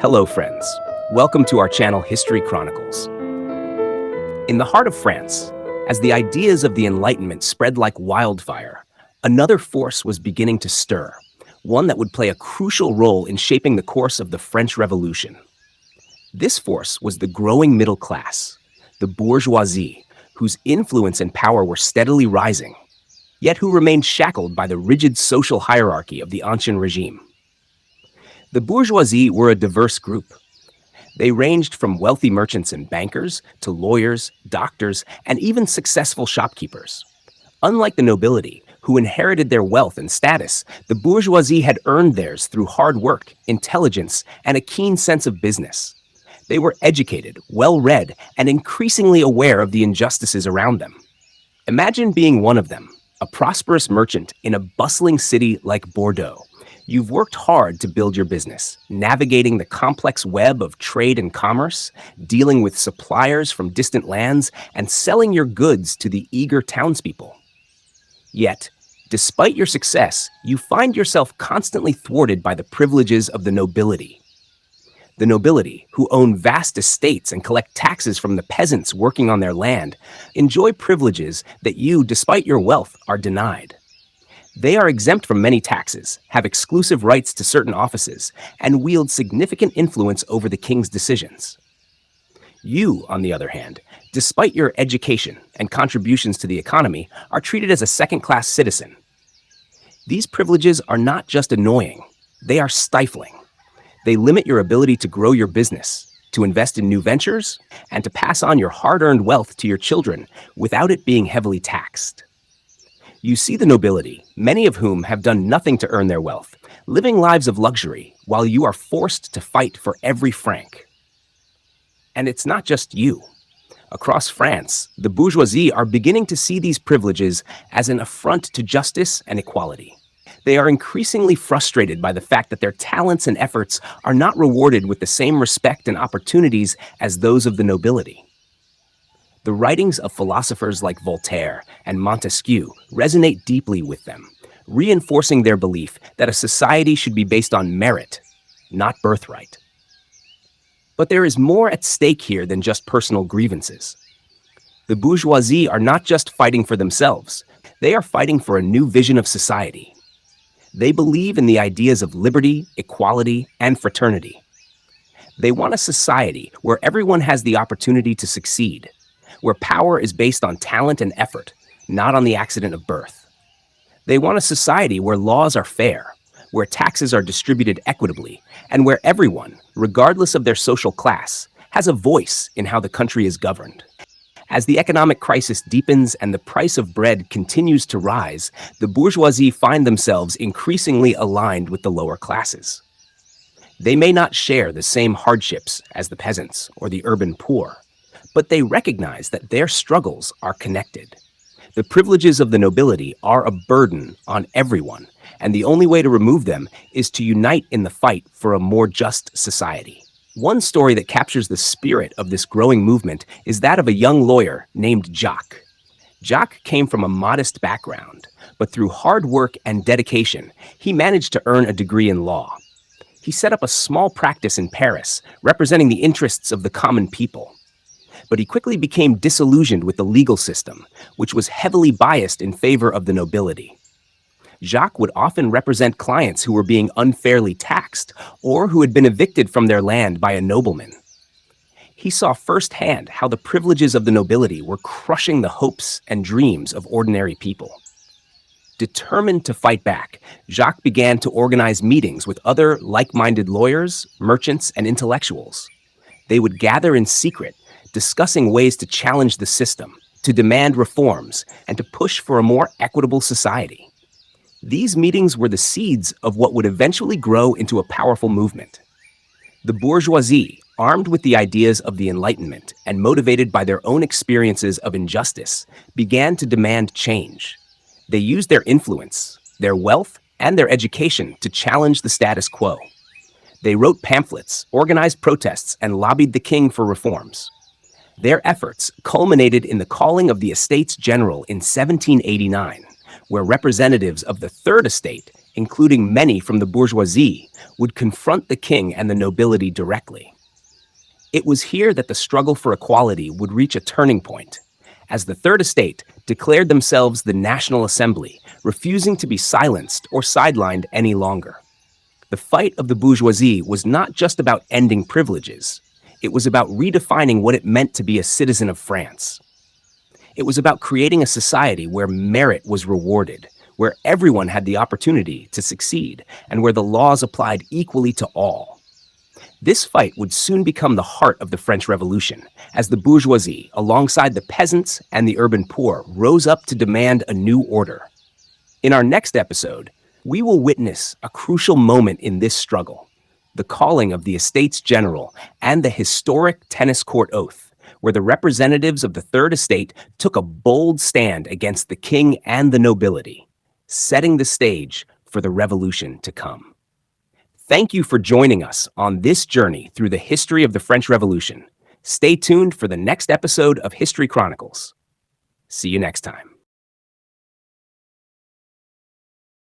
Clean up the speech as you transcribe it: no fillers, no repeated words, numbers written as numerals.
Hello, friends. Welcome to our channel, History Chronicles. In the heart of France, as the ideas of the Enlightenment spread like wildfire, another force was beginning to stir, one that would play a crucial role in shaping the course of the French Revolution. This force was the growing middle class, the bourgeoisie, whose influence and power were steadily rising, yet who remained shackled by the rigid social hierarchy of the Ancien regime. The bourgeoisie were a diverse group. They ranged from wealthy merchants and bankers to lawyers, doctors, and even successful shopkeepers. Unlike the nobility, who inherited their wealth and status, the bourgeoisie had earned theirs through hard work, intelligence, and a keen sense of business. They were educated, well-read, and increasingly aware of the injustices around them. Imagine being one of them, a prosperous merchant in a bustling city like Bordeaux. You've worked hard to build your business, navigating the complex web of trade and commerce, dealing with suppliers from distant lands, and selling your goods to the eager townspeople. Yet, despite your success, you find yourself constantly thwarted by the privileges of the nobility. The nobility, who own vast estates and collect taxes from the peasants working on their land, enjoy privileges that you, despite your wealth, are denied. They are exempt from many taxes, have exclusive rights to certain offices, and wield significant influence over the king's decisions. You, on the other hand, despite your education and contributions to the economy, are treated as a second-class citizen. These privileges are not just annoying, they are stifling. They limit your ability to grow your business, to invest in new ventures, and to pass on your hard-earned wealth to your children without it being heavily taxed. You see the nobility, many of whom have done nothing to earn their wealth, living lives of luxury while you are forced to fight for every franc. And it's not just you. Across France, the bourgeoisie are beginning to see these privileges as an affront to justice and equality. They are increasingly frustrated by the fact that their talents and efforts are not rewarded with the same respect and opportunities as those of the nobility. The writings of philosophers like Voltaire and Montesquieu resonate deeply with them, reinforcing their belief that a society should be based on merit, not birthright. But there is more at stake here than just personal grievances. The bourgeoisie are not just fighting for themselves, they are fighting for a new vision of society. They believe in the ideas of liberty, equality, and fraternity. They want a society where everyone has the opportunity to succeed, where power is based on talent and effort, not on the accident of birth. They want a society where laws are fair, where taxes are distributed equitably, and where everyone, regardless of their social class, has a voice in how the country is governed. As the economic crisis deepens and the price of bread continues to rise, the bourgeoisie find themselves increasingly aligned with the lower classes. They may not share the same hardships as the peasants or the urban poor, but they recognize that their struggles are connected. The privileges of the nobility are a burden on everyone, and the only way to remove them is to unite in the fight for a more just society. One story that captures the spirit of this growing movement is that of a young lawyer named Jacques. Jacques came from a modest background, but through hard work and dedication, he managed to earn a degree in law. He set up a small practice in Paris, representing the interests of the common people. But he quickly became disillusioned with the legal system, which was heavily biased in favor of the nobility. Jacques would often represent clients who were being unfairly taxed or who had been evicted from their land by a nobleman. He saw firsthand how the privileges of the nobility were crushing the hopes and dreams of ordinary people. Determined to fight back, Jacques began to organize meetings with other like-minded lawyers, merchants, and intellectuals. They would gather in secret, discussing ways to challenge the system, to demand reforms, and to push for a more equitable society. These meetings were the seeds of what would eventually grow into a powerful movement. The bourgeoisie, armed with the ideas of the Enlightenment and motivated by their own experiences of injustice, began to demand change. They used their influence, their wealth, and their education to challenge the status quo. They wrote pamphlets, organized protests, and lobbied the king for reforms. Their efforts culminated in the calling of the Estates General in 1789, where representatives of the Third Estate including many from the bourgeoisie, would confront the king and the nobility directly. It was here that the struggle for equality would reach a turning point, as the Third Estate declared themselves the National Assembly, refusing to be silenced or sidelined any longer. The fight of the bourgeoisie was not just about ending privileges. It was about redefining what it meant to be a citizen of France. It was about creating a society where merit was rewarded, where everyone had the opportunity to succeed, and where the laws applied equally to all. This fight would soon become the heart of the French Revolution, as the bourgeoisie, alongside the peasants and the urban poor, rose up to demand a new order. In our next episode, we will witness a crucial moment in this struggle, the calling of the Estates General and the historic tennis court oath, where the representatives of the Third Estate took a bold stand against the king and the nobility, setting the stage for the revolution to come. Thank you for joining us on this journey through the history of the French Revolution. Stay tuned for the next episode of History Chronicles. See you next time.